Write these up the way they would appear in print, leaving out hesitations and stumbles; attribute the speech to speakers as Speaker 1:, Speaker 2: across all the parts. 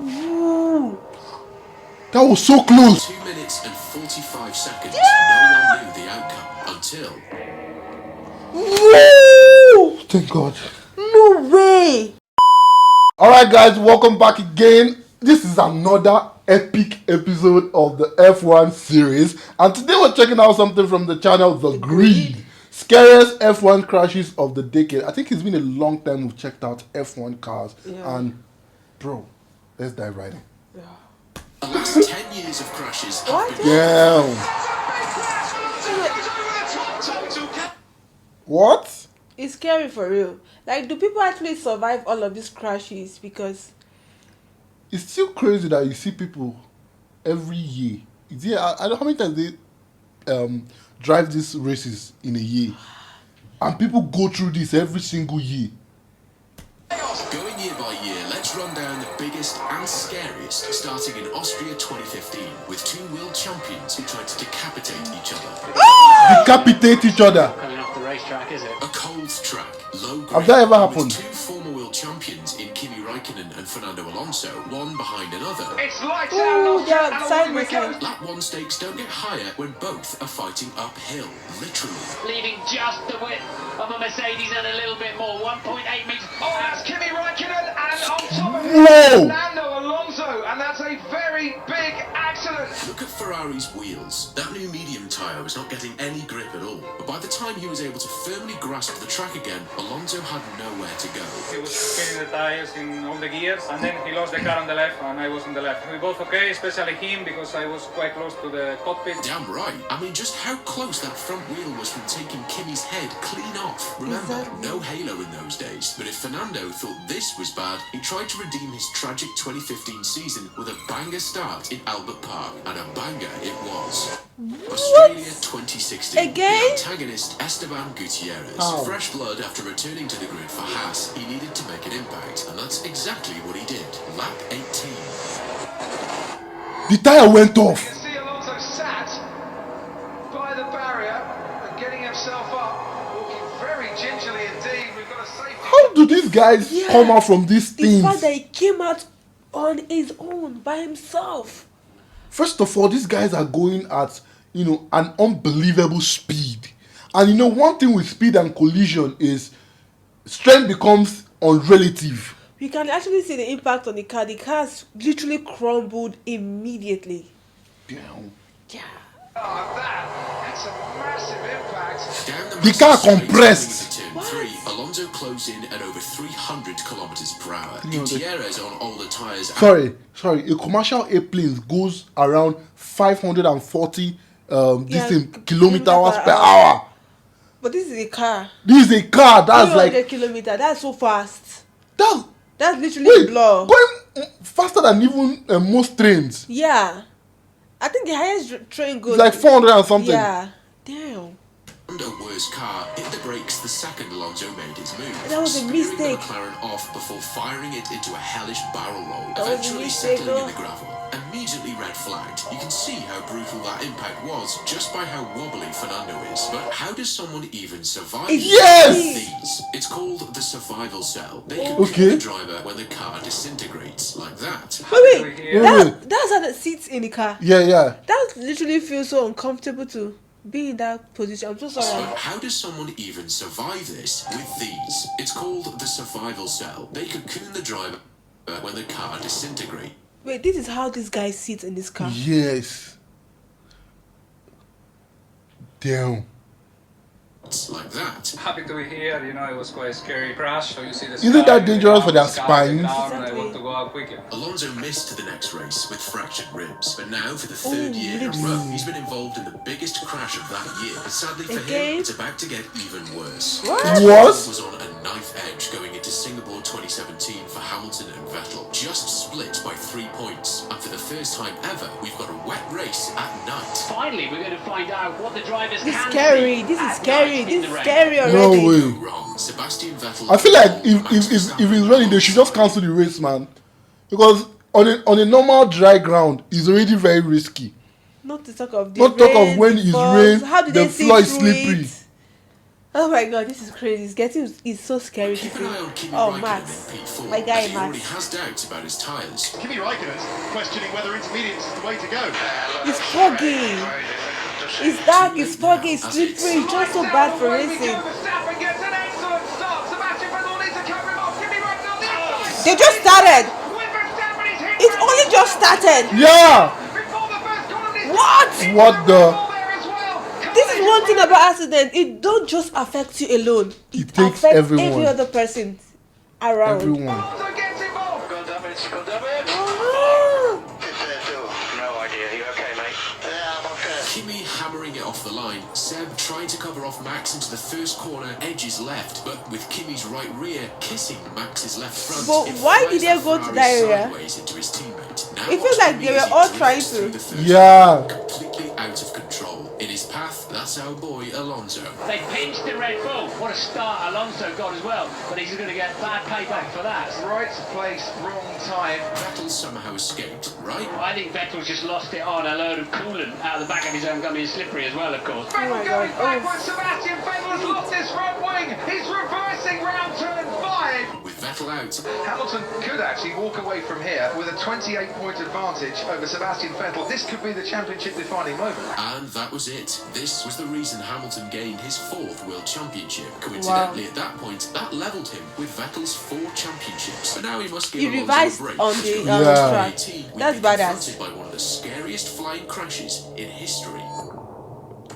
Speaker 1: Ooh.
Speaker 2: That was so close.
Speaker 3: 2 minutes and 45 seconds. No one knew the outcome until.
Speaker 2: Woo! Thank God.
Speaker 1: No way.
Speaker 2: Alright guys, welcome back again. This is another epic episode of the F1 series. And today we're checking out something from the channel The Greed. Scariest F1 crashes of the decade. I think it's been a long time we've checked out F1 cars.
Speaker 1: Yeah.
Speaker 2: And bro, let's dive right in.
Speaker 3: The last 10 years of crashes have
Speaker 1: What?
Speaker 3: been.
Speaker 2: Yeah. What?
Speaker 1: It's scary for real. Like, do people actually survive all of these crashes? Because
Speaker 2: It's still crazy that you see people every year. I don't know how many times they drive these races in a year. And people go through this every single year.
Speaker 3: Going year by year, let's run down the biggest and scariest, starting in Austria 2015, with two world champions who tried to decapitate each other.
Speaker 2: Decapitate each other.
Speaker 4: Coming off the racetrack, is it?
Speaker 3: A cold track, low grade.
Speaker 2: Have that ever happened?
Speaker 3: With two former world champions in Kimi Raikkonen and Fernando Alonso, one behind another.
Speaker 5: It's lights
Speaker 1: ooh,
Speaker 5: out.
Speaker 1: they're
Speaker 5: and
Speaker 1: side
Speaker 5: away
Speaker 1: by
Speaker 5: we go.
Speaker 1: side.
Speaker 3: Lap 1 stakes don't get higher when both are fighting uphill, literally.
Speaker 4: Leaving just the width of a Mercedes and a little bit more. 1.8 metres.
Speaker 5: Oh, that's Kimi Raikkonen, and on top of it,
Speaker 2: Whoa!
Speaker 5: Lando Alonso, and that's a very big accident.
Speaker 3: Look at Ferrari's wheels. That new medium tyre was not getting any grip at all. But by the time he was able to firmly grasp the track again, Alonso had nowhere to go.
Speaker 6: He was spinning the tires in all the gears, and then he lost the car on the left, and I was on the left. We both okay, especially him, because I was quite close to the cockpit.
Speaker 3: Damn right. I mean, just how close that front wheel was from taking Kimi's head clean off. Remember,
Speaker 1: Exactly.
Speaker 3: no halo in those days. But if Fernando thought this was bad, he tried to redeem his tragic 2015 season with a banger start in Albert Park. And a banger it was. Australia 2016.
Speaker 1: Again?
Speaker 3: The antagonist Esteban Gutierrez.
Speaker 2: Oh.
Speaker 3: Fresh blood after returning to the grid for Haas, he needed to make an impact. And that's exactly what he did. Lap 18.
Speaker 2: The tire went
Speaker 5: You
Speaker 2: off.
Speaker 5: can see Alonso sat by the barrier and getting himself up, walking very gingerly indeed. We've got a safety.
Speaker 2: How do these guys
Speaker 1: Yeah.
Speaker 2: come out from these
Speaker 1: the fact
Speaker 2: things?
Speaker 1: that he came out on his own by himself.
Speaker 2: First of all, these guys are going at, an unbelievable speed. And one thing with speed and collision is strength becomes unrelative.
Speaker 1: You can actually see the impact on the car. The car's literally crumbled immediately.
Speaker 2: Damn.
Speaker 1: Yeah.
Speaker 5: Oh, that's a massive impact.
Speaker 3: Down
Speaker 2: The car
Speaker 3: massive straight
Speaker 2: compressed.
Speaker 3: into turn 3, Alonso closed in at over 300 kilometers per hour. Gutierrez on older tires.
Speaker 2: Sorry. A commercial airplane goes around 540 kilometers per hour.
Speaker 1: But this is a car.
Speaker 2: This is a car that's
Speaker 1: 300
Speaker 2: like
Speaker 1: kilometers. That's so fast.
Speaker 2: that's
Speaker 1: That's literally blow.
Speaker 2: going faster than even most trains.
Speaker 1: Yeah. I think the highest train goes
Speaker 2: It's like 400 and something.
Speaker 1: Yeah. Damn.
Speaker 3: A worse car hit the brakes the second Alonso made his move.
Speaker 1: That was a
Speaker 3: spearing
Speaker 1: mistake.
Speaker 3: the McLaren off before firing it into a hellish barrel roll,
Speaker 1: That was a
Speaker 3: eventually
Speaker 1: mistake,
Speaker 3: settling in
Speaker 1: though.
Speaker 3: the gravel. Immediately red flagged. You can see how brutal that impact was just by how wobbly Fernando is. But how does someone even survive
Speaker 2: Yes!
Speaker 3: these? It's called the survival cell. They can
Speaker 2: Okay.
Speaker 3: kill the driver when the car disintegrates, like that.
Speaker 1: Wait.
Speaker 2: Wait.
Speaker 1: That's how the seats in the car.
Speaker 2: Yeah.
Speaker 1: That literally feels so uncomfortable to be in that position. I'm so sorry.
Speaker 3: But how does someone even survive this with these? It's called the survival cell. They cocoon the driver when the car disintegrates.
Speaker 1: Wait, this is how this guy sits in this car.
Speaker 2: Yes. Damn.
Speaker 3: Like that.
Speaker 6: Happy to be here, it was quite a scary crash. So you see the
Speaker 2: Isn't that dangerous for their spines?
Speaker 6: And I
Speaker 1: Exactly.
Speaker 6: want to go out quickly.
Speaker 3: Alonso missed to the next race with fractured ribs, but now for the third year in a
Speaker 1: ribs.
Speaker 3: row, he's been involved in the biggest crash of that year. But sadly for
Speaker 1: Again?
Speaker 3: him, it's about to get even worse.
Speaker 1: What?
Speaker 3: He
Speaker 2: What?
Speaker 3: was on a knife edge going into Singapore 2017 for Hamilton and Vettel, just split by 3 points. And for the first time ever, we've got a wet race at night.
Speaker 4: Finally, we're going to find out what the drivers
Speaker 1: This is
Speaker 4: can
Speaker 1: scary.
Speaker 4: see
Speaker 1: This is
Speaker 4: at
Speaker 1: scary.
Speaker 4: night in
Speaker 1: This
Speaker 4: the
Speaker 1: is
Speaker 4: rain.
Speaker 1: scary already.
Speaker 2: No way.
Speaker 3: Wrong. Sebastian Vettel.
Speaker 2: I feel like if it's raining, they should just cancel the race, man. Because on a normal dry ground, it's already very risky.
Speaker 1: Not to talk of the
Speaker 2: Not talk of
Speaker 1: rain,
Speaker 2: when
Speaker 1: the
Speaker 2: it's
Speaker 1: falls.
Speaker 2: rain,
Speaker 1: How do
Speaker 2: the
Speaker 1: they see
Speaker 2: floor is
Speaker 1: through
Speaker 2: slippery.
Speaker 1: it? Oh my god, this is crazy. It's so scary to
Speaker 3: Keep
Speaker 1: see.
Speaker 3: an eye on Kimi
Speaker 1: Oh,
Speaker 3: Raikkonen
Speaker 1: Max.
Speaker 3: in P4,
Speaker 1: My guy,
Speaker 3: as he already
Speaker 1: Max.
Speaker 3: has doubts about his tyres.
Speaker 7: Kimi Raikkonen's questioning whether intermediates is the way to go.
Speaker 1: It's foggy. It's dark, it's foggy, it's slippery. It's just so bad for racing.
Speaker 5: Verstappen gets an excellent start. Sebastian Vettel needs to cover him off. Kimi Raikkonen on the outside.
Speaker 1: They just started.
Speaker 5: With Verstappen, he's hit.
Speaker 1: It's only just started.
Speaker 2: Yeah.
Speaker 5: Before the first corner,
Speaker 1: What?
Speaker 2: What the?
Speaker 5: there as well.
Speaker 1: This is one thing about accident. It don't just affect you alone.
Speaker 2: It takes
Speaker 1: affects
Speaker 2: everyone.
Speaker 1: every other person around.
Speaker 2: Everyone.
Speaker 5: Alonso gets involved.
Speaker 4: Go damage, go damage.
Speaker 1: Ah.
Speaker 4: No idea. You okay, mate?
Speaker 3: Kimi hammering it off the line. Seb trying to cover off Max into the first corner, edges left, but with Kimi's right rear kissing Max's left front.
Speaker 1: But
Speaker 3: it
Speaker 1: why
Speaker 3: flies
Speaker 1: did they
Speaker 3: the
Speaker 1: go to
Speaker 3: Ferrari
Speaker 1: that area?
Speaker 3: sideways into his teammate. Now
Speaker 1: It feels
Speaker 3: watch
Speaker 1: like
Speaker 3: Kimi
Speaker 1: they
Speaker 3: as
Speaker 1: were
Speaker 3: he
Speaker 1: all
Speaker 3: drifts
Speaker 1: trying
Speaker 3: through
Speaker 1: to.
Speaker 3: the first
Speaker 2: Yeah.
Speaker 3: corner, completely out of control. In his path, that's our boy Alonso.
Speaker 4: They pinched the Red Bull. What a start Alonso got as well. But he's going to get bad payback for that.
Speaker 5: Right place, wrong time.
Speaker 3: Vettel somehow escaped, right?
Speaker 4: I think Vettel's just lost it on a load of coolant out of the back of his own gummy and slippery as well, of course.
Speaker 1: Oh my
Speaker 5: Vettel going
Speaker 1: God.
Speaker 5: backwards. Sebastian Vettel has lost his front wing. He's reversing round turn 5.
Speaker 3: With Vettel out,
Speaker 5: Hamilton could actually walk away from here with a 28-point advantage over Sebastian Vettel. This could be the championship-defining moment.
Speaker 3: and that was it. This was the reason Hamilton gained his 4th World Championship. Coincidentally, at that point, that levelled him with Vettel's 4 championships. But now he must give
Speaker 1: He
Speaker 3: Alonso
Speaker 1: revised
Speaker 3: a break.
Speaker 1: on the
Speaker 2: Yeah.
Speaker 1: track.
Speaker 3: 2018, we've
Speaker 1: That's
Speaker 3: been
Speaker 1: badass.
Speaker 3: confronted by one of the scariest flying crashes in history.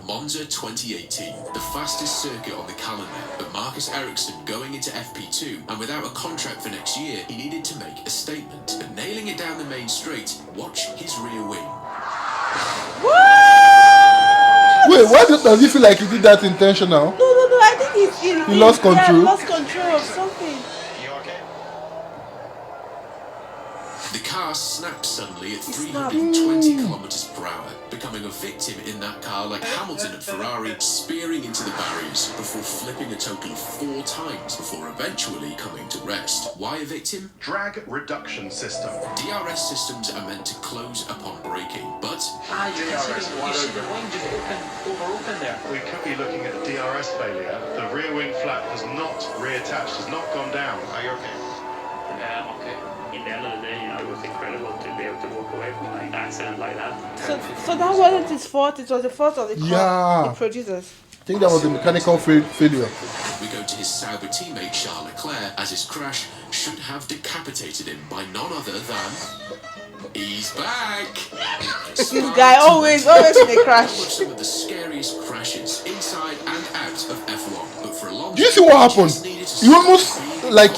Speaker 3: Monza 2018, the fastest circuit on the calendar, but Marcus Ericsson going into FP2, and without a contract for next year, he needed to make a statement. But nailing it down the main straight, watch his rear wing.
Speaker 2: Wait, why does he feel like he did that intentional?
Speaker 1: No, I think
Speaker 2: He lost control.
Speaker 1: Yeah, lost control of something.
Speaker 7: You okay?
Speaker 3: The car snapped suddenly at
Speaker 1: snapped.
Speaker 3: 320 kilometers per hour, becoming a victim in that car like Hamilton at Ferrari, spearing into the barriers before flipping a total of 4 times before eventually coming to rest. Why a victim?
Speaker 7: Drag reduction system.
Speaker 3: DRS systems are meant to close upon braking, but
Speaker 4: You see the wing just open there.
Speaker 7: We could be looking at a DRS failure. The rear wing flap has not reattached, has not gone down. Are you okay?
Speaker 8: Yeah, okay. In the end of the day, you know, it was incredible to be able to walk away from an accident like that.
Speaker 1: So that wasn't his fault. It was the fault of the car,
Speaker 2: Yeah.
Speaker 1: the producers.
Speaker 2: I think that was a mechanical failure.
Speaker 3: we go to his Sauber teammate Charles Leclerc, as his crash should have decapitated him by none other than... He's back!
Speaker 1: This guy always in a crash.
Speaker 3: Some of the scariest crashes inside and out of F1. But for a long
Speaker 2: Do you see what happened? He almost, like,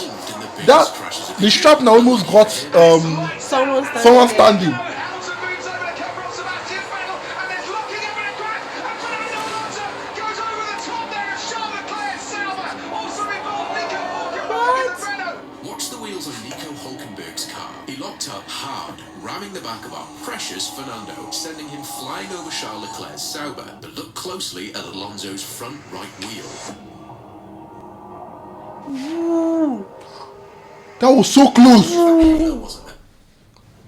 Speaker 2: that, the strap now almost got
Speaker 1: Someone
Speaker 2: someone standing.
Speaker 5: Hamilton moves over to cover up Sebastian Vettel, and there's locking up in a crash, and Fernando Alonso goes over the top there of Charles Leclerc's Sauber. Also involved Nico Hulkenberg in the Renault.
Speaker 3: Watch the wheels on Nico Hulkenberg's car. He locked up hard, ramming the back of our precious Fernando, sending him flying over Charles Leclerc's Sauber. But look closely at Alonso's front right wheel.
Speaker 1: Ooh.
Speaker 2: That was so close.
Speaker 3: Halo, wasn't it?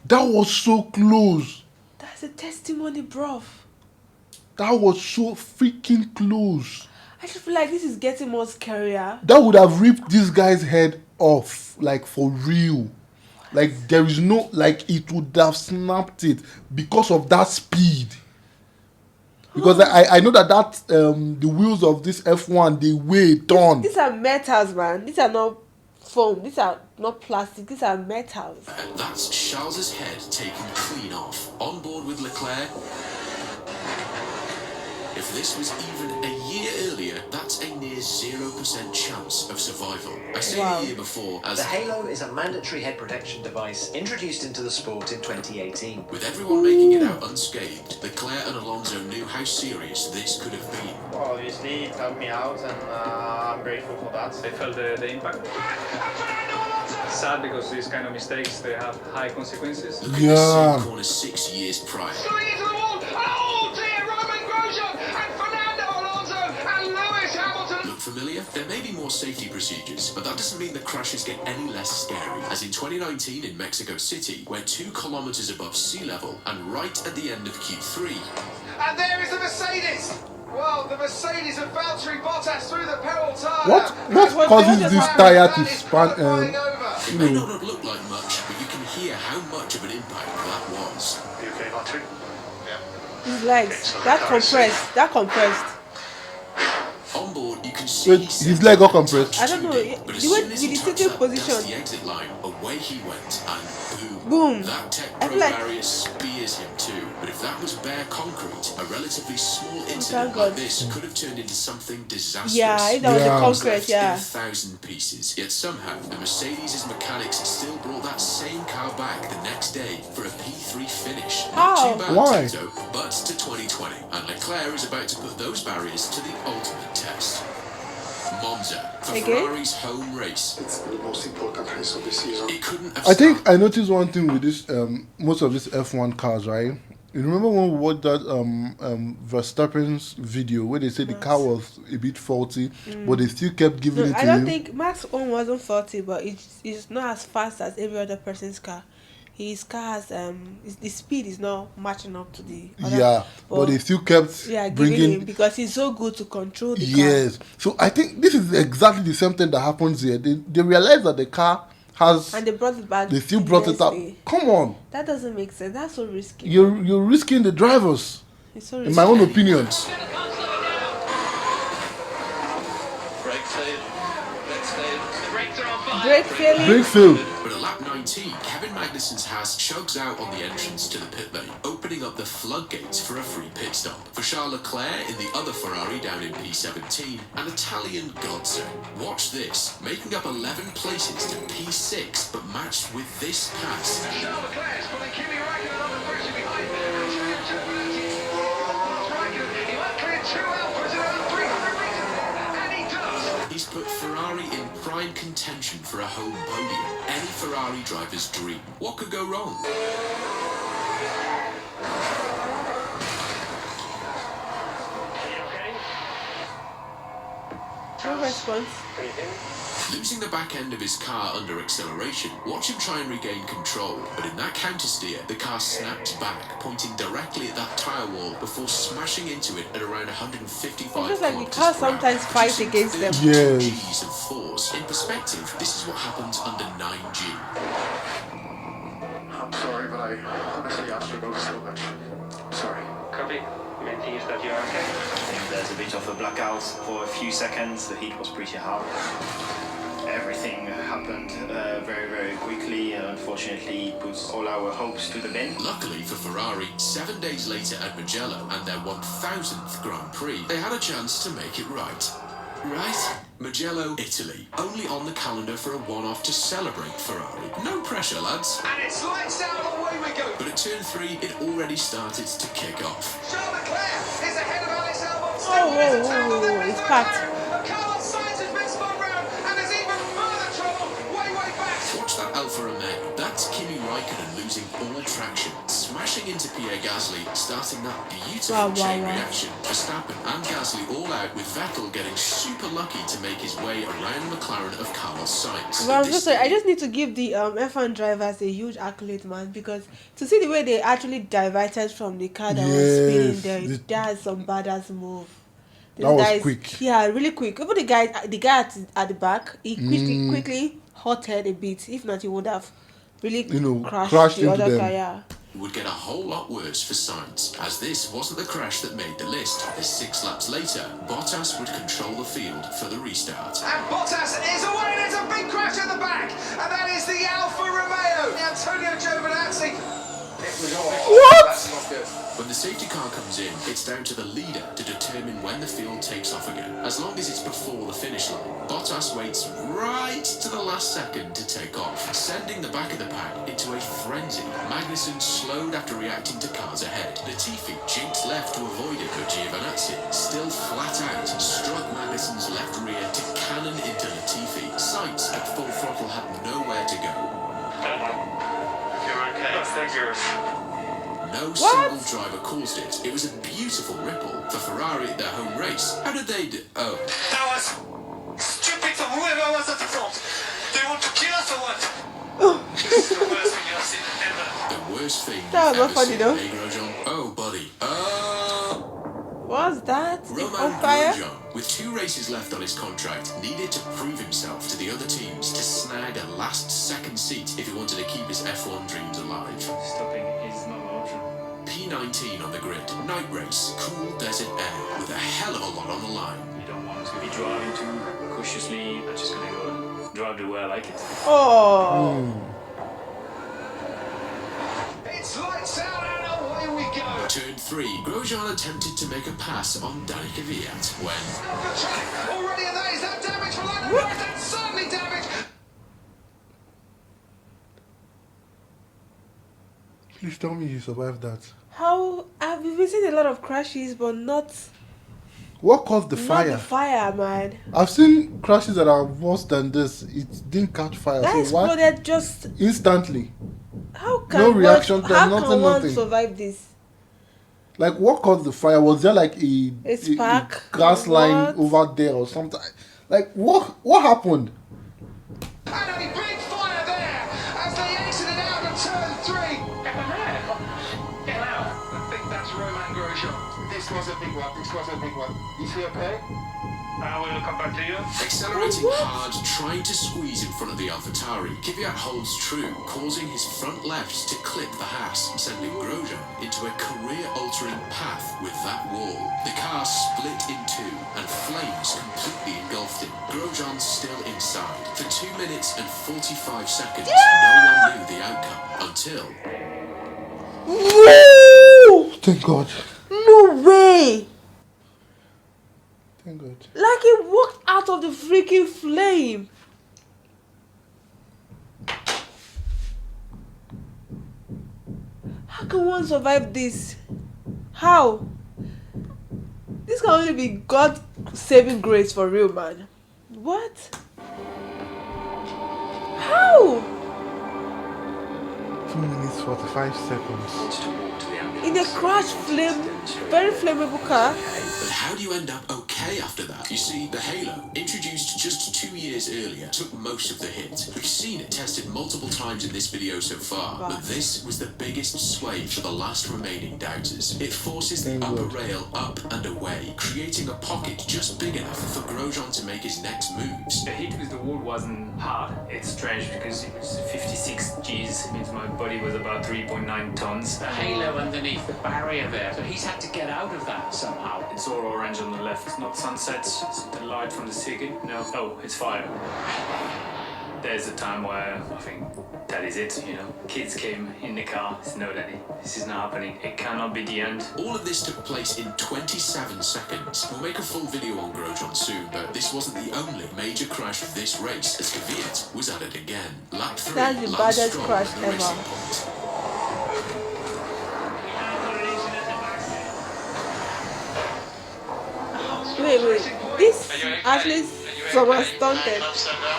Speaker 2: That was so close.
Speaker 1: That's a testimony, bruv.
Speaker 2: That was so freaking close.
Speaker 1: I just feel like this is getting more scarier.
Speaker 2: That would have ripped this guy's head off, like for real. Like there is no, like it would have snapped it because of that speed. Because I know that the wheels of this F1 they weigh a ton.
Speaker 1: These are metals, man. These are not foam. These are not plastic. These are metals.
Speaker 3: And that's Charles's head taken clean off. On board with Leclerc. If this was even a year earlier, that's a near 0% chance of survival. I say
Speaker 1: Wow.
Speaker 3: the year before as
Speaker 9: The Halo is a mandatory head protection device introduced into the sport in 2018.
Speaker 3: with everyone making it out unscathed, Leclerc and Alonso knew how serious this could have been.
Speaker 8: Well, obviously, it helped me out, and I'm grateful for that.
Speaker 6: They felt the impact. Sad because these kind of mistakes, they have high consequences.
Speaker 3: Look at
Speaker 2: Yeah.
Speaker 3: the same corner 6 years prior.
Speaker 5: Going into the wall, oh dear, Roman Grosjean, and Fernando Alonso, and Lewis Hamilton.
Speaker 3: Look familiar? There may be more safety procedures, but that doesn't mean the crashes get any less scary. As in 2019 in Mexico City, we're 2 kilometers above sea level and right at the end of Q3.
Speaker 5: And there is the Mercedes. Well, the Mercedes of Valtteri Bottas through the pedal tire.
Speaker 2: What causes this tire to span?
Speaker 3: It may not have looked like much, but you can hear how much of an impact that was.
Speaker 7: You okay, Valtteri?
Speaker 1: His legs. That compressed.
Speaker 3: On board, you can see
Speaker 2: Wait, his leg got compressed.
Speaker 1: I don't know.
Speaker 3: But as
Speaker 1: The
Speaker 3: soon
Speaker 1: way
Speaker 3: as
Speaker 1: with
Speaker 3: he
Speaker 1: the
Speaker 3: touched
Speaker 1: sitting
Speaker 3: that
Speaker 1: position.
Speaker 3: dusty exit line, away he went, and boom.
Speaker 1: Boom.
Speaker 3: That Tech
Speaker 1: I
Speaker 3: Pro
Speaker 1: feel like-
Speaker 3: barrier spears him too. But if that was bare concrete, a relatively small incident
Speaker 1: thank
Speaker 3: like
Speaker 1: God.
Speaker 3: this could have turned into something disastrous.
Speaker 1: Yeah, if that was
Speaker 2: Yeah.
Speaker 1: the concrete, yeah.
Speaker 3: In 1,000 pieces. Yet somehow, the Mercedes' mechanics still brought that same car back the next day for a P3 finish. Not
Speaker 1: How?
Speaker 3: too bad,
Speaker 2: Why?
Speaker 3: Tito, but to 2020. And Leclerc is about to put those barriers to the ultimate test. Monza, for
Speaker 1: Again?
Speaker 3: Ferrari's home race.
Speaker 7: It's the most important race of the season.
Speaker 3: It couldn't have
Speaker 2: I think
Speaker 3: started-
Speaker 2: I noticed one thing with this most of these F1 cars, right? You remember when we watched that Verstappen's video where they said the car was a bit faulty, but they still kept giving it to
Speaker 1: I don't
Speaker 2: him?
Speaker 1: think Max own wasn't faulty, but it's not as fast as every other person's car. His car has the speed is not matching up to the other.
Speaker 2: Yeah, but they still kept
Speaker 1: giving
Speaker 2: bringing.
Speaker 1: him because he's so good to control the car.
Speaker 2: Yes, so I think this is exactly the same thing that happens here. They realize that the car has.
Speaker 1: And they brought it back.
Speaker 2: They still
Speaker 1: the
Speaker 2: brought
Speaker 1: next
Speaker 2: it up.
Speaker 1: day.
Speaker 2: Come on,
Speaker 1: That doesn't make sense. That's so risky.
Speaker 2: you're risking the drivers,
Speaker 1: It's so
Speaker 2: in
Speaker 1: risky.
Speaker 2: my own opinion.
Speaker 4: Brake fail. The brakes are on fire.
Speaker 1: Brake failing.
Speaker 2: Brake fail.
Speaker 3: But at lap 19, Kevin Magnussen's Haas chugs out on the entrance to the pit lane, opening up the floodgates for a free pit stop. For Charles Leclerc in the other Ferrari down in P17, an Italian godsend. Watch this, making up 11 places to P6, but matched with this pass.
Speaker 5: Charles Leclerc is putting Kimi Räikkönen under pressure behind him. He might clear 2 Alphas in about 300 metres. And he does.
Speaker 3: He's put Ferrari in prime contention for a home podium. Any Ferrari driver's dream. What could go wrong?
Speaker 1: No response.
Speaker 3: Losing the back end of his car under acceleration, watch him try and regain control. But in that countersteer, the car snaps back, pointing directly at that tyre wall before smashing into it at around 155
Speaker 1: It's just like the
Speaker 3: kilometers
Speaker 1: cars
Speaker 3: per hour,
Speaker 1: sometimes fight
Speaker 3: producing
Speaker 1: against them.
Speaker 3: 32
Speaker 2: Yes.
Speaker 3: Gs of force. In perspective, this is what happens under 9G.
Speaker 7: I'm sorry, but I honestly asked you both so much. Sorry.
Speaker 8: Copy. Main thing is that you're okay.
Speaker 10: I think there's a bit of a blackout for a few seconds. The heat was pretty hard. Everything happened very, very quickly. Unfortunately, it puts all our hopes to the bin.
Speaker 3: Luckily for Ferrari, 7 days later at Mugello and their 1000th Grand Prix, they had a chance to make it right. Right? Mugello, Italy. Only on the calendar for a one-off to celebrate Ferrari. No pressure, lads.
Speaker 5: And it's lights out, away we go.
Speaker 3: But at turn 3, it already started to kick off.
Speaker 5: Charles Leclerc is ahead of Alex Albon.
Speaker 1: Oh, it's packed.
Speaker 5: Carlos Sainz has been spun round, and there's even further trouble way back.
Speaker 3: Watch that Alfa Romeo. That's Kimi Räikkönen losing all traction, smashing into Pierre Gasly, starting that beautiful chain reaction. Verstappen and Gasly all out, with Vettel getting super lucky to make his way around the McLaren of Carlos Sainz.
Speaker 1: Well, I'm
Speaker 3: This
Speaker 1: so sorry. I just need to give the F1 drivers a huge accolade, man, because to see the way they actually diverted from the car that was spinning there, that's some badass move. This
Speaker 2: That was
Speaker 1: guy is-
Speaker 2: quick.
Speaker 1: Yeah, really quick. Even the guy at the back, he quickly halted a bit. If not, he would have really crashed the
Speaker 2: into
Speaker 1: other
Speaker 2: them.
Speaker 1: car. Yeah.
Speaker 3: It would get a whole lot worse for Sainz, as this wasn't the crash that made the list, as 6 laps later, Bottas would control the field for the restart.
Speaker 5: And Bottas is away, and there's a big crash at the back, and that is the Alfa Romeo. Antonio Giovinazzi.
Speaker 3: When the safety car comes in, it's down to the leader to determine when the field takes off again, as long as it's before the finish line. Bottas waits right to the last second to take off, sending the back of the pack into a frenzy. Magnussen slowed after reacting to cars ahead. Latifi jinked left to avoid it, but Giovinazzi, still flat out, struck Magnussen's left rear to cannon into Latifi. Sainz at full throttle had nowhere to go.
Speaker 8: You're okay. Thank you.
Speaker 3: No single driver caused it. It was a beautiful ripple for Ferrari at their home race. How did they do? Oh.
Speaker 5: That was stupid from whoever was at the front. They want to kill us or what? This is the worst thing I've seen ever.
Speaker 3: The worst thing
Speaker 1: That was
Speaker 3: you've
Speaker 1: not
Speaker 3: ever
Speaker 1: funny,
Speaker 3: seen,
Speaker 1: though.
Speaker 3: eh, Grosjean? Oh, buddy.
Speaker 1: What's that?
Speaker 3: Romain
Speaker 1: On fire?
Speaker 3: Grosjean, with 2 races left on his contract, needed to prove himself to the other teams to snag a last-second seat if he wanted to keep his F1 dreams alive.
Speaker 8: Stopping is not an option.
Speaker 3: P19 on the grid, night race, cool desert air, with a hell of a lot on the line.
Speaker 8: You don't want to be driving too cautiously. I'm just going to go drive the way I like it.
Speaker 1: Oh.
Speaker 5: It's lights out and away we go.
Speaker 3: Turn 3, Grosjean attempted to make a pass on Kvyat when...
Speaker 5: Off the track already, and that is that damage for Lando Norris. That's certainly damage.
Speaker 2: Please tell me you survived that.
Speaker 1: How? I've been seeing a lot of crashes, but not...
Speaker 2: What caused the
Speaker 1: Not
Speaker 2: fire?
Speaker 1: the fire, man.
Speaker 2: I've seen crashes that are worse than this. It didn't catch fire.
Speaker 1: That
Speaker 2: So why?
Speaker 1: exploded just...
Speaker 2: Instantly.
Speaker 1: How can
Speaker 2: No reaction
Speaker 1: one,
Speaker 2: time,
Speaker 1: how
Speaker 2: nothing,
Speaker 1: can one
Speaker 2: nothing.
Speaker 1: survive this?
Speaker 2: Like, what caused the fire? Was there like
Speaker 1: A spark?
Speaker 2: a gas line
Speaker 1: What?
Speaker 2: over there or something? Like, what happened?
Speaker 5: And a big fire there as they exited out of turn 3.
Speaker 8: Get out.
Speaker 5: I think that's Romain Grosjean.
Speaker 7: This was a big one. This was a big one. Is he okay?
Speaker 8: I will come back to you.
Speaker 3: Accelerating hard, trying to squeeze in front of the AlphaTauri, Kvyat holds true, causing his front left to clip the Haas, sending Grosjean into a career-altering path with that wall. The car split in 2, and flames completely engulfed him. Grosjean still inside. For 2 minutes and 45 seconds, no one knew the outcome until...
Speaker 1: Woo!
Speaker 2: Thank God.
Speaker 1: No way!
Speaker 2: Thank God.
Speaker 1: Like he walked out of the freaking flame. How can one survive this? How? This can only be God saving grace for real, man. What? How?
Speaker 2: 2 minutes 45 seconds.
Speaker 1: In a crash flame, very flammable car.
Speaker 3: But how do you end up okay after that? You see, the Halo, introduced just 2 years earlier, took most of the hit. We've seen it tested multiple times in this video so far, but this was the biggest sway for the last remaining doubters. It forces the upper rail up and away, creating a pocket just big enough for Grosjean to make his next moves.
Speaker 8: The hit with the wall wasn't hard. It's strange because it was 56 Gs. It means my body was about 3.9 tons.
Speaker 4: The halo underneath the barrier there, so he's had to get out of that somehow.
Speaker 8: It's all orange on the left. It's not sunsets. It's the light from the city. No. Oh, it's fire. There's a time where I think that is it, you know. Kids came in the car. It's no, Daddy, this is not happening. It cannot be the end.
Speaker 3: All of this took place in 27 seconds. We'll make a full video on Grosjean soon, but this wasn't the only major crash of this race, as Kvyat was at it again. Lap 3,
Speaker 1: That's the
Speaker 3: Lance
Speaker 1: baddest
Speaker 3: Stroll
Speaker 1: crash
Speaker 3: at the racing
Speaker 1: ever.
Speaker 3: point.
Speaker 1: Wait. This actually someone stunted.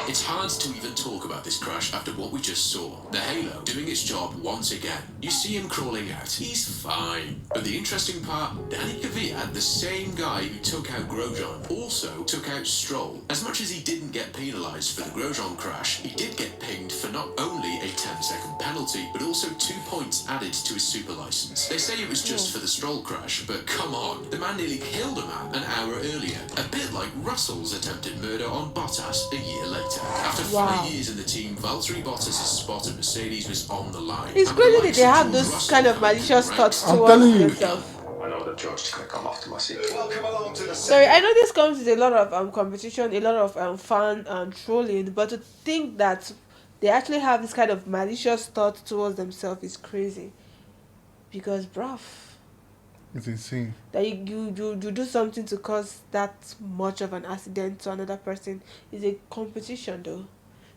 Speaker 3: It's hard to even talk about this crash after what we just saw. The Halo doing its job once again. You see him crawling out. He's fine. But the interesting part, Danny Kvyat, the same guy who took out Grosjean, also took out Stroll. As much as he didn't get penalised for the Grosjean crash, he did get pinged for not only a 10-second penalty, but also 2 points added to his super licence. They say it was just for the Stroll crash, but come on, the man nearly killed a man an hour earlier. A bit like Russell's attempted murder on Bottas a year later. After 3 years in the team, Valtteri Bottas' spot at Mercedes was on the line.
Speaker 1: It's
Speaker 3: And
Speaker 1: crazy
Speaker 3: the
Speaker 1: that they
Speaker 3: likes
Speaker 1: have
Speaker 3: of
Speaker 1: those
Speaker 3: Russell
Speaker 1: kind of
Speaker 3: have
Speaker 1: malicious
Speaker 3: been
Speaker 1: thoughts
Speaker 3: ranked.
Speaker 1: towards
Speaker 2: telling you.
Speaker 1: themselves.
Speaker 7: I know that George is going to come after my seat.
Speaker 5: Welcome along to the
Speaker 1: Sorry, I know this comes with a lot of competition, a lot of fan and trolling, but to think that they actually have this kind of malicious thought towards themselves is crazy. Because, bruv,
Speaker 2: It's insane.
Speaker 1: that you do something to cause that much of an accident to another person is a competition, though.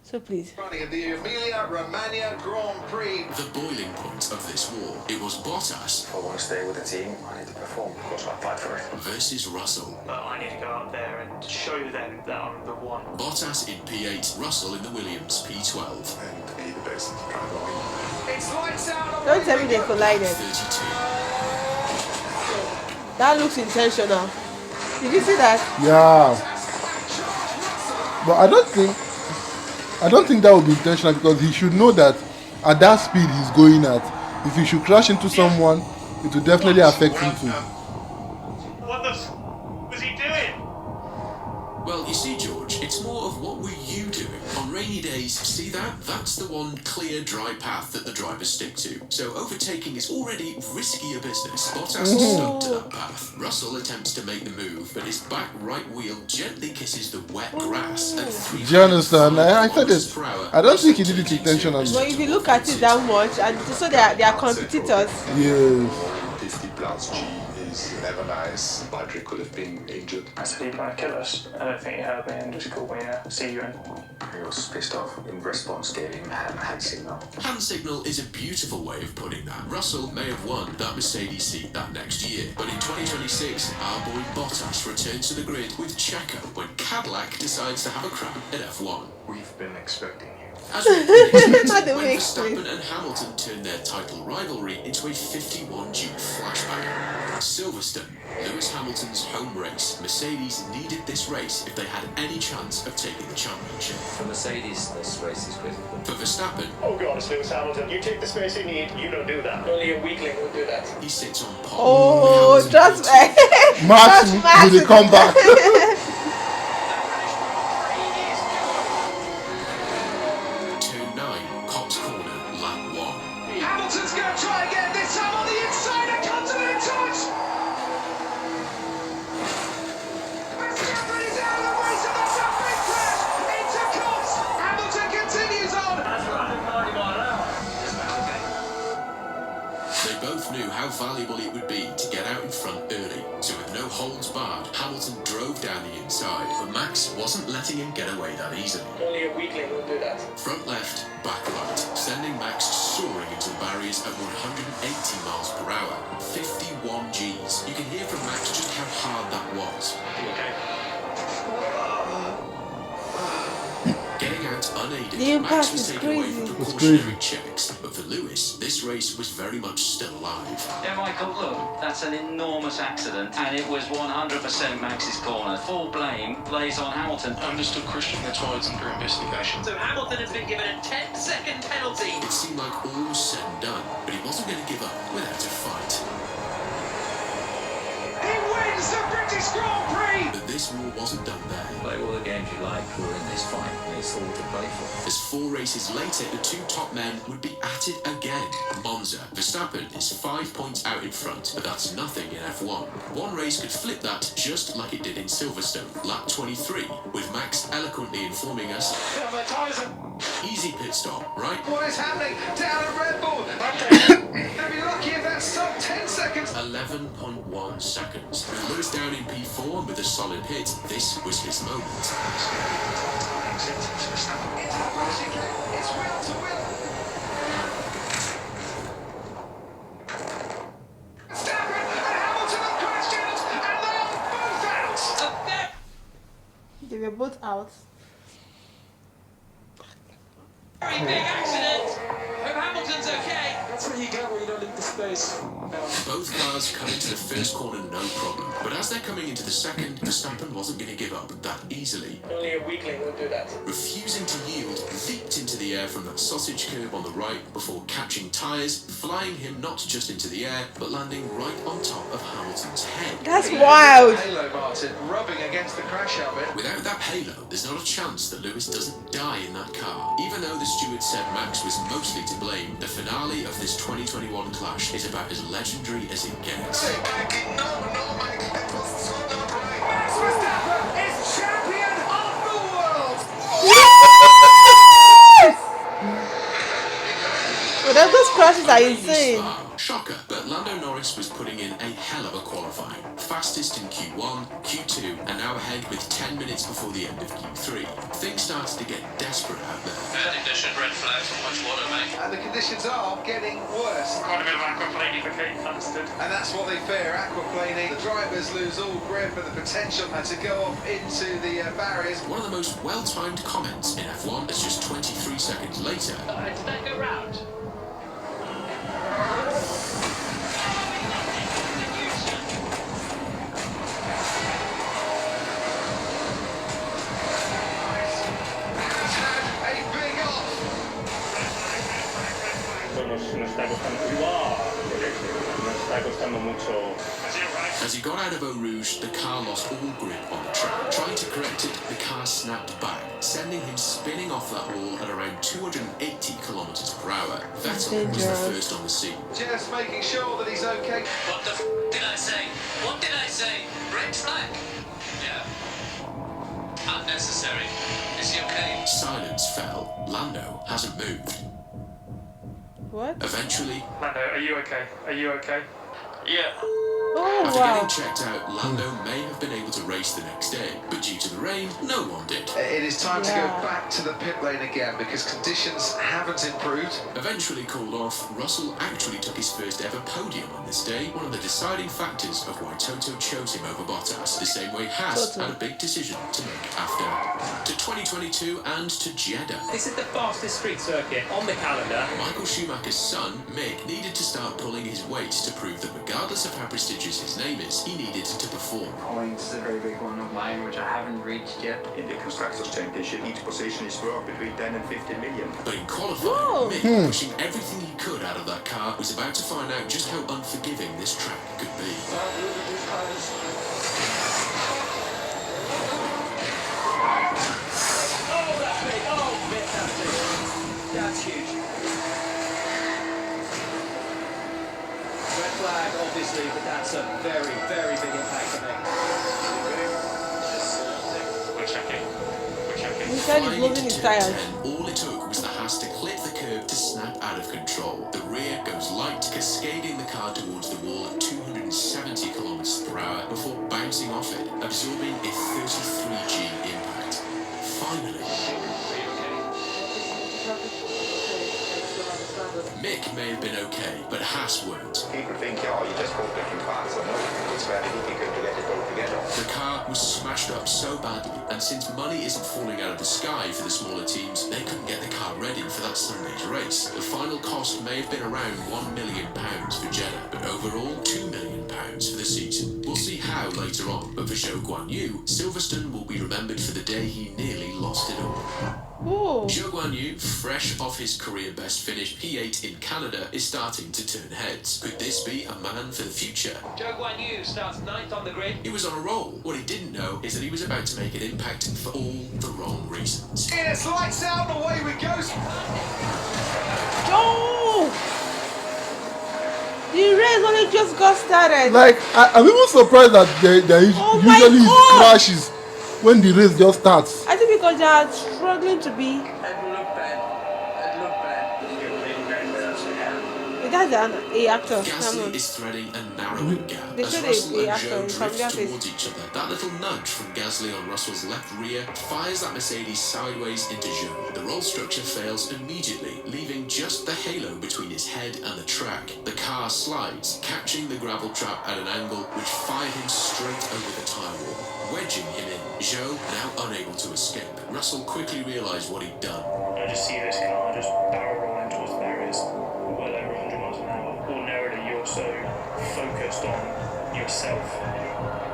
Speaker 1: So please.
Speaker 5: running of the Emilia-Romagna Grand Prix.
Speaker 3: The boiling point of this war, it was Bottas
Speaker 7: If I want to stay with the team, I need to perform. Of course, I'll fight for it.
Speaker 3: versus Russell.
Speaker 8: But I need to go out there and show them that I'm the one.
Speaker 3: Bottas in P8, Russell in the Williams P12.
Speaker 7: And be the best driver on.
Speaker 5: It's lights out.
Speaker 1: Don't tell me they collided.
Speaker 3: 32.
Speaker 1: That looks intentional. Did you see that?
Speaker 2: Yeah. But I don't think that would be intentional, because he should know that at that speed he's going at, if he should crash into someone, it will definitely affect him too.
Speaker 8: What the
Speaker 3: Well, you see, George, it's more of what were you doing? On rainy days, see that? That's the one clear, dry path that the drivers stick to. So overtaking is already riskier business. Bottas stuck to that path. Russell attempts to make the move, but his back right wheel gently kisses the wet grass at 3
Speaker 2: Do you understand? I said it. I don't think he did it intentionally.
Speaker 1: But if you look at it that much, and so they are competitors.
Speaker 2: Yes.
Speaker 11: 50 plus G is never nice. Patrick could have been injured.
Speaker 8: I said, "Are you going to kill us?" I don't think he heard me and just called me a see you.
Speaker 11: He was pissed off. In response, gave him hand signal.
Speaker 3: Hand signal is a beautiful way of putting that. Russell may have won that Mercedes seat that next year, but in 2026, our boy Bottas returns to the grid with Checo when Cadillac decides to have a crack at F1.
Speaker 11: We've been expecting you.
Speaker 3: As we predicted, when Verstappen and Hamilton turned their title rivalry into a 51G flashback. Silverstone, Lewis Hamilton's home race. Mercedes needed this race if they had any chance of taking the championship.
Speaker 9: For Mercedes, this race is critical.
Speaker 3: For Verstappen,
Speaker 4: Oh God, it's Lewis Hamilton. You take the space you need. You don't do that. Only a weakling would do that.
Speaker 3: he sits on pole.
Speaker 1: Oh,
Speaker 3: Hamilton
Speaker 1: trust me.
Speaker 2: Max with the comeback.
Speaker 3: Turn 9, Cops Corner, lap 1.
Speaker 5: Hamilton's going to try again, this time on the inside and comes to the touch! Verstappen is out of the way, so that's a big crash into Cops! Hamilton continues on!
Speaker 3: They both knew how valuable it would be to get out in front early, so with no holds barred, Hamilton drove down the inside, but Max wasn't letting him get away that easily.
Speaker 4: Only a weakling would do that.
Speaker 3: Front left, back right, sending Max soaring into the barriers at 180 miles per hour, 51 Gs. You can hear from Max just how hard that was. Getting out unaided,
Speaker 1: The impact
Speaker 3: Max was
Speaker 1: is
Speaker 3: taken away
Speaker 1: crazy.
Speaker 3: from
Speaker 2: It's
Speaker 3: precautionary checks, but for Lewis, this race was very much still alive.
Speaker 12: Yeah, Michael, look, that's an enormous accident, and it was 100% Max's corner. Full blame lays on Hamilton.
Speaker 11: Understood, Christian. That's why it's under investigation.
Speaker 4: So Hamilton has been given a 10-second penalty.
Speaker 3: It seemed like all was said and done, but he wasn't going to give up without a fight.
Speaker 5: He wins the British Grand Prix!
Speaker 3: But this war wasn't done there.
Speaker 9: Play all the games you like, we're in this fight, and it's all to play for.
Speaker 3: As 4 races later, the 2 top men would be at it again. Monza, Verstappen is 5 points out in front, but that's nothing in F1. One race could flip that just like it did in Silverstone, lap 23, with Max eloquently informing us, easy pit stop, right?
Speaker 5: What is happening down at Red Bull? They'll be lucky if that's sub 10 seconds.
Speaker 3: 11.1 seconds. With Lewis down in P4 and with a solid hit, this was his moment.
Speaker 5: It's wheel to wheel. Verstappen and Hamilton have crashed out, and they are both out.
Speaker 1: They were both out.
Speaker 5: Very big accident. Hope Hamilton's okay.
Speaker 11: That's what you get when you don't leave the space.
Speaker 3: Both cars come into the first corner no problem, but as they're coming into the second, Verstappen wasn't going to give up that easily.
Speaker 4: Only a weakling would do that.
Speaker 3: Refusing to yield, leaped into the air from that sausage curb on the right before catching tyres, flying him not just into the air, but landing right on top of Hamilton's head.
Speaker 1: That's wild.
Speaker 5: Halo, Martin, rubbing against the crash helmet.
Speaker 3: Without that halo, there's not a chance that Lewis doesn't die in that car. Even though the steward said Max was mostly to blame, the finale of this 2021 clash is about as legendary as it gets.
Speaker 5: Max Verstappen is champion of the world.
Speaker 1: Well, those crashes are insane.
Speaker 3: Shocker, but Lando Norris was putting in a hell of a qualifying. Fastest in Q1, Q2, and now ahead with 10 minutes before the end of Q3. Things started to get desperate out there.
Speaker 4: I think there should red flags and much water, mate.
Speaker 5: And the conditions are getting worse.
Speaker 6: Quite a bit of aquaplaning for Kate, understood.
Speaker 5: And that's what they fear, aquaplaning. The drivers lose all grip and the potential to go off into the barriers.
Speaker 3: One of the most well-timed comments in F1 is just 23 seconds later.
Speaker 4: Did that go round?
Speaker 6: Nos está costando mucho.
Speaker 3: As he got out of Eau Rouge, the car lost all grip on the track. Trying to correct it, the car snapped back, sending him spinning off that wall at around 280 kilometers per hour. Vettel was the first on the scene.
Speaker 5: Just making sure that he's okay.
Speaker 12: What the did I say? What did I say? Red flag? Yeah. Unnecessary. Is he okay?
Speaker 3: Silence fell. Lando hasn't moved.
Speaker 1: What?
Speaker 3: Eventually,
Speaker 6: Lando, are you okay? Are you okay?
Speaker 12: Yeah.
Speaker 1: Oh,
Speaker 3: after
Speaker 1: wow.
Speaker 3: getting checked out, Lando may have been able to race the next day, but due to the rain, no one did.
Speaker 5: It is time to go
Speaker 1: Yeah.
Speaker 5: back to the pit lane again because conditions haven't improved.
Speaker 3: Eventually called off, Russell actually took his first ever podium on this day, one of the deciding factors of why Toto chose him over Bottas, the same way Haas had a big decision to make after. To 2022 and to Jeddah.
Speaker 13: This is the fastest street circuit on the calendar.
Speaker 3: Michael Schumacher's son, Mick, needed to start pulling his weight to prove that regardless of how prestigious his name is, he needed to perform.
Speaker 8: Points is a very big one of mine, which I haven't reached yet.
Speaker 11: In the Constructors' Championship, each position is worth between 10 and 15 million.
Speaker 3: But in qualifying, Mick, pushing everything he could out of that car, was about to find out just how unforgiving this track could be.
Speaker 13: That's huge. Red flag, obviously, but that's a very, very big impact to make.
Speaker 8: We're checking. We're checking.
Speaker 1: He said he's losing his tires.
Speaker 3: All it took was the Haas to clip the curb to snap out of control. The rear goes light, cascading the car towards the wall at 270 kilometers per hour before bouncing off it, absorbing a 33G impact. Finally, Mick may have been okay, but Haas weren't.
Speaker 11: People think, oh, you just got different parts. So no, it's very difficult to get it all together.
Speaker 3: The car was smashed up so badly, and since money isn't falling out of the sky for the smaller teams, they couldn't get the car ready for that Sunday's race. The final cost may have been around £1 million for Jeddah, but overall £2 million for the season. We'll see how later on, but for Zhou Guan Yu, Silverstone will be remembered for the day he nearly lost it all.
Speaker 1: Oh.
Speaker 3: Zhou Guan Yu, fresh off his career best finish P8 in Canada, is starting to turn heads. Could this be a man for the future?
Speaker 13: Zhou Guan Yu starts 9th on the grid.
Speaker 3: He was on a roll. What he didn't know is that he was about to make an impact for all the wrong reasons.
Speaker 5: It's lights out and away we go.
Speaker 1: Oh! The race only just got started.
Speaker 2: Like, I'm even surprised that there is usually is crashes when the race just starts.
Speaker 1: I think because they are struggling to be. That's a actor.
Speaker 3: Gasly is threading a narrowing gap
Speaker 1: They
Speaker 3: as
Speaker 1: said
Speaker 3: Russell and
Speaker 1: actor
Speaker 3: Zhou
Speaker 1: in
Speaker 3: drift
Speaker 1: Kvyat.
Speaker 3: towards each other. That little nudge from Gasly on Russell's left rear fires that Mercedes sideways into Zhou. The roll structure fails immediately, leaving just the halo between his head and the track. The car slides, catching the gravel trap at an angle which fired him straight over the tyre wall, wedging him in. Zhou now unable to escape. Russell quickly realised what he'd done.
Speaker 6: I just see this car just barrel rolling towards the barriers, well over 100 miles an hour. Ordinarily, you're so focused on yourself,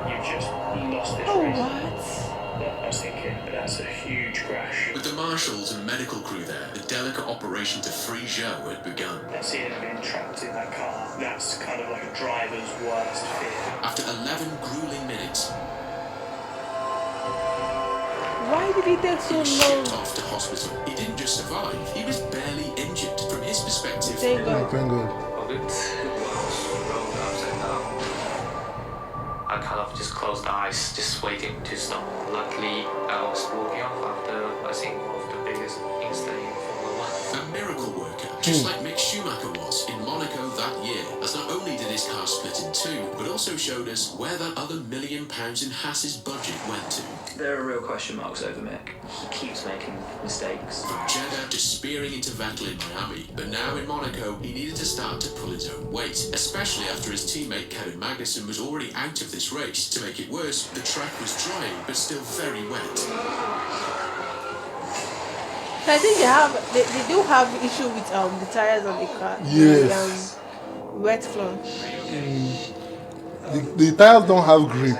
Speaker 6: you've just lost this race. But I was thinking, that's a huge crash.
Speaker 3: With the marshals and medical crew there, the delicate operation to free Zhou had begun.
Speaker 6: Seeing him being trapped in that car, that's kind of like a driver's worst fear.
Speaker 3: After 11 grueling minutes,
Speaker 1: Why did he take so
Speaker 3: he was
Speaker 1: long?
Speaker 3: shipped off to hospital. He didn't just survive, he was barely injured. From his perspective,
Speaker 1: Thank God.
Speaker 2: Thank God.
Speaker 8: I kind of just closed the eyes, just waiting to stop. Luckily, I was walking off after, I think, one of the biggest incidents in Formula 1.
Speaker 3: a miracle worker, just like Mick Schumacher was in Monaco that year, as not only did his car split in two, but also showed us where that other £1 million in Haas's budget went to.
Speaker 9: There are real question marks over Mick. He keeps making mistakes.
Speaker 3: From Jeddah to spearing into Vettel in Miami, but now in Monaco, he needed to start to pull his own weight, especially after his teammate Kevin Magnussen was already out of this race. To make it worse, the track was drying, but still very wet.
Speaker 1: So I think they do have issue with the tires on the car.
Speaker 2: Yes.
Speaker 1: The wet floor.
Speaker 2: The tires don't have grip.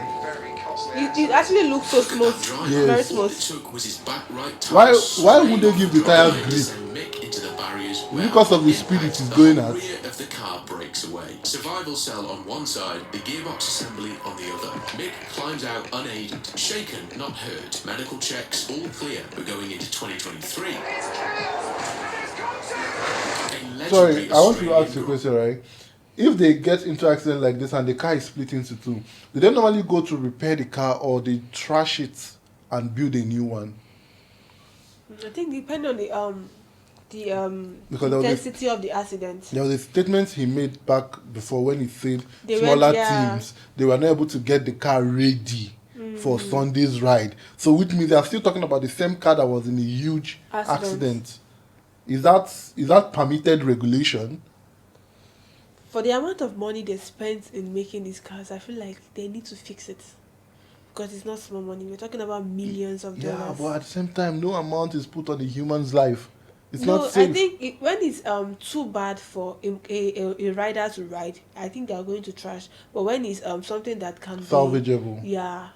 Speaker 1: It actually looks so smooth. Very
Speaker 2: Yes.
Speaker 1: smooth.
Speaker 3: Took was his back right
Speaker 2: Why
Speaker 3: tire
Speaker 2: would they give the tires grip?
Speaker 3: Mick into the barriers Well,
Speaker 2: because of the speed it is going
Speaker 3: the
Speaker 2: at.
Speaker 3: rear of the car breaks away. Survival cell on one side, the gearbox assembly on the other. Mick climbs out unaided, shaken, not hurt. Medical checks all clear. We're going into 2023.
Speaker 2: Sorry, I want to ask you a question, right? If they get into an accident like this and the car is split into two, do they normally go to repair the car or they trash it and build a new one?
Speaker 1: I think depending on
Speaker 2: Because
Speaker 1: intensity of the accident.
Speaker 2: There was a statement he made back before when he said
Speaker 1: They
Speaker 2: smaller
Speaker 1: went,
Speaker 2: teams, they were not able to get the car ready for Sunday's ride. So which means they are still talking about the same car that was in a huge accident. Is that permitted regulation?
Speaker 1: For the amount of money they spent in making these cars, I feel like they need to fix it. Because it's not small money. We're talking about millions of dollars.
Speaker 2: Yeah, but at the same time, no amount is put on a human's life. It's not safe.
Speaker 1: I think when it's too bad for a rider to ride, I think they are going to trash. But when it's something that can
Speaker 2: salvageable,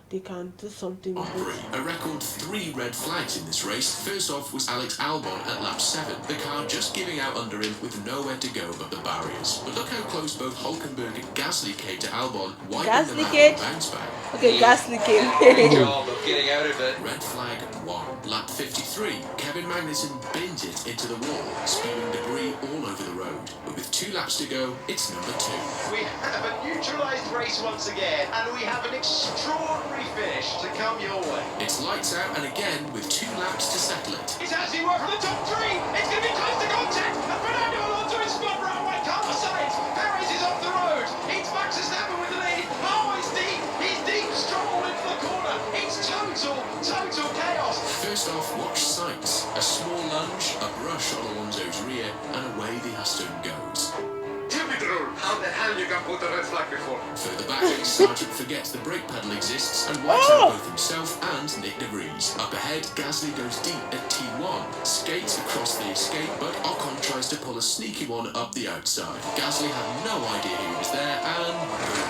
Speaker 1: they can do something with it.
Speaker 3: A record 3 red flags in this race. First off was Alex Albon at lap 7. The car just giving out under him with nowhere to go but the barriers. But look how close both Hülkenberg and Gasly came to Albon, wiping them out and bounce back.
Speaker 1: Okay, Gasly came.
Speaker 3: Good job of getting out of it. Red flag 1. Lap 53. Kevin Magnussen bins it into the wall, spewing debris all over the road. But with 2 laps to go, it's number 2.
Speaker 5: We have a neutralised race once again, and we have an extraordinary finish to come your way.
Speaker 3: It's lights out, and again with 2 laps to settle it.
Speaker 5: It's actually worked for the top 3. It's going to be close to contact, and Fernando Alonso is spun round by Carlos Sainz. Perez is off the road. It's Max Verstappen with the lead. Oh, it's deep. He's deep. Stroll into the corner. It's total chaos.
Speaker 3: First off, watch Sainz. A small lunge, a brush on Alonso's rear, and away the Aston goes.
Speaker 11: How the hell you can put a red flag before?
Speaker 3: Further back, Sargent forgets the brake pedal exists and wipes out both himself and Nick De Vries. Up ahead, Gasly goes deep at T1, skates across the escape, but Ocon tries to pull a sneaky one up the outside. Gasly had no idea he was there, and boom.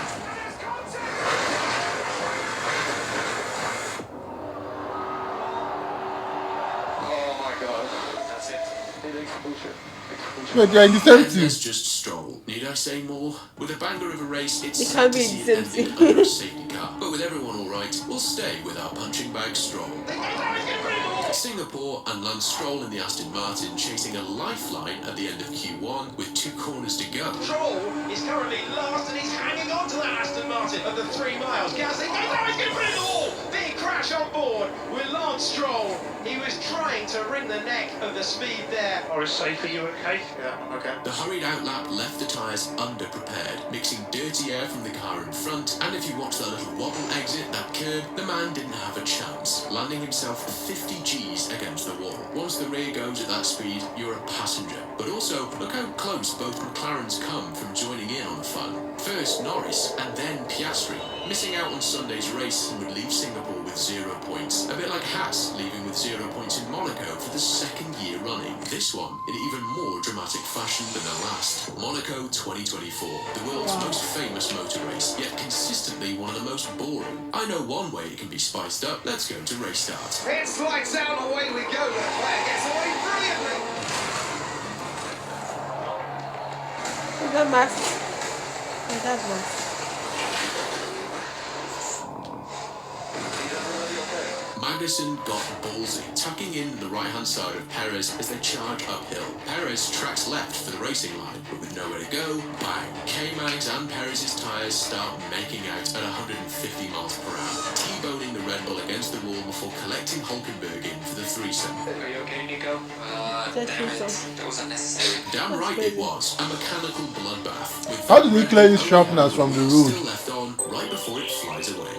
Speaker 11: Oh my god, that's it.
Speaker 2: Wait, they're in the same team.
Speaker 3: Let's just Stroll. Need I say more? With a banger of a race, it's
Speaker 1: It
Speaker 3: sad
Speaker 1: can't
Speaker 3: to
Speaker 1: be
Speaker 3: see
Speaker 1: the
Speaker 3: it
Speaker 1: same
Speaker 3: ended
Speaker 1: team.
Speaker 3: under a safety car. But with everyone all right, we'll stay with our punching bag Stroll. Singapore and Lance Stroll in the Aston Martin chasing a lifeline at the end of Q1 with 2 corners to go.
Speaker 5: Stroll is currently last, and he's hanging on to that Aston Martin at the 3 miles. Gasly, he's going to put it in the wall. Big crash on board with Lance Stroll. He was trying to wring the neck of the speed there.
Speaker 6: Norris, safe, are you okay?
Speaker 11: Yeah, okay.
Speaker 3: The hurried out lap left the tyres underprepared, mixing dirty air from the car in front, and if you watch that little wobble exit, that curb, the man didn't have a chance, landing himself 50 G's against the wall. Once the rear goes at that speed, you're a passenger. But also, look how close both McLarens come from joining in on the fun. First Norris, and then Piastri. Missing out on Sunday's race would leave Singapore with 0 points, a bit like Haas leaving with 0 points in Monaco for the 2nd year running. This one in even more dramatic fashion than the last. Monaco 2024, the world's most famous motor race, yet consistently one of the most boring. I know one way it can be spiced up. Let's go to race start.
Speaker 5: It's lights out, away we go. Leclerc gets away brilliantly.
Speaker 1: Is that Max? Is that Max?
Speaker 3: Magnussen got ballsy, tucking in the right-hand side of Perez as they charge uphill. Perez tracks left for the racing line, but with nowhere to go, bang. K-Mags and Perez's tyres start making out at 150 miles per hour, T-boning the Red Bull against the wall before collecting Hulkenberg in for the threesome.
Speaker 11: Are you okay, Nico?
Speaker 1: Damn it.
Speaker 11: That was unnecessary.
Speaker 3: Damn right it was. A mechanical bloodbath. With
Speaker 2: How did he clear his sharpness from the road?
Speaker 3: still left on right before it flies away.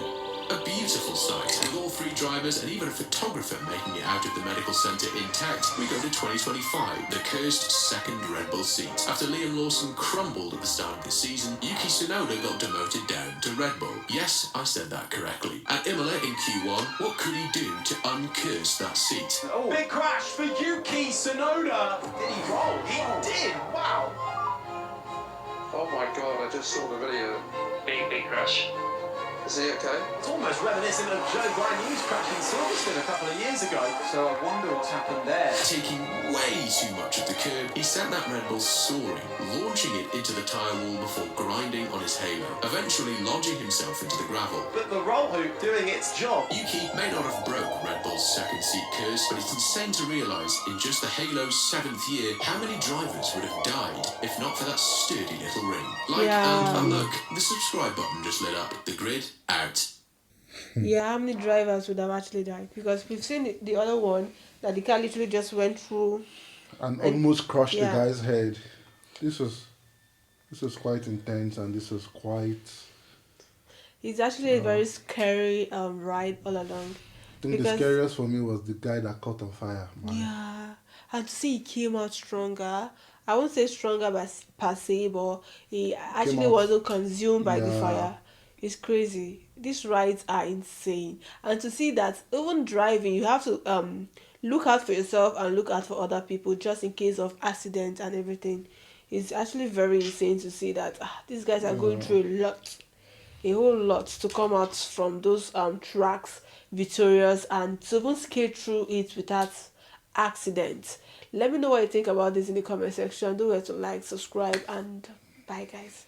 Speaker 3: A beautiful sight, with all 3 drivers and even a photographer making it out of the medical centre intact. We go to 2025, the cursed 2nd Red Bull seat. After Liam Lawson crumbled at the start of the season, Yuki Tsunoda got demoted down to Red Bull. Yes, I said that correctly. At Imola in Q1, what could he do to uncurse that seat?
Speaker 5: Oh, big crash for Yuki Tsunoda. Did he roll? He did. Wow.
Speaker 11: Oh my god, I just saw the video.
Speaker 6: Big crash.
Speaker 5: Is he okay?
Speaker 13: It's almost reminiscent of Joe Guanyi's crash in Silverstone a couple of years ago. So I wonder what's happened there.
Speaker 3: Taking way too much of the curb, he sent that Red Bull soaring, launching it into the tyre wall before grinding on his halo, eventually lodging himself into the gravel.
Speaker 13: But the roll hoop doing its job.
Speaker 3: Yuki may not have broke Red Bull's second seat curse, but it's insane to realise in just the Halo's 7th year how many drivers would have died if not for that sturdy little ring. And look, the subscribe button just lit up. The grid out.
Speaker 1: Yeah, how many drivers would have actually died? Because we've seen the other one that the car literally just went through
Speaker 2: and almost crushed the guy's head. This was quite intense, and this was quite.
Speaker 1: It's actually a very scary ride all along.
Speaker 2: I think the scariest for me was the guy that caught on fire. Man.
Speaker 1: Yeah, and to see he came out stronger. I won't say stronger per se, but he actually wasn't consumed by the fire. It's crazy. These rides are insane. And to see that even driving, you have to look out for yourself and look out for other people just in case of accidents and everything. It's actually very insane to see that these guys are going through a whole lot to come out from those tracks victorious and to even skate through it without accidents. Let me know what you think about this in the comment section. Don't forget to like, subscribe, and bye guys.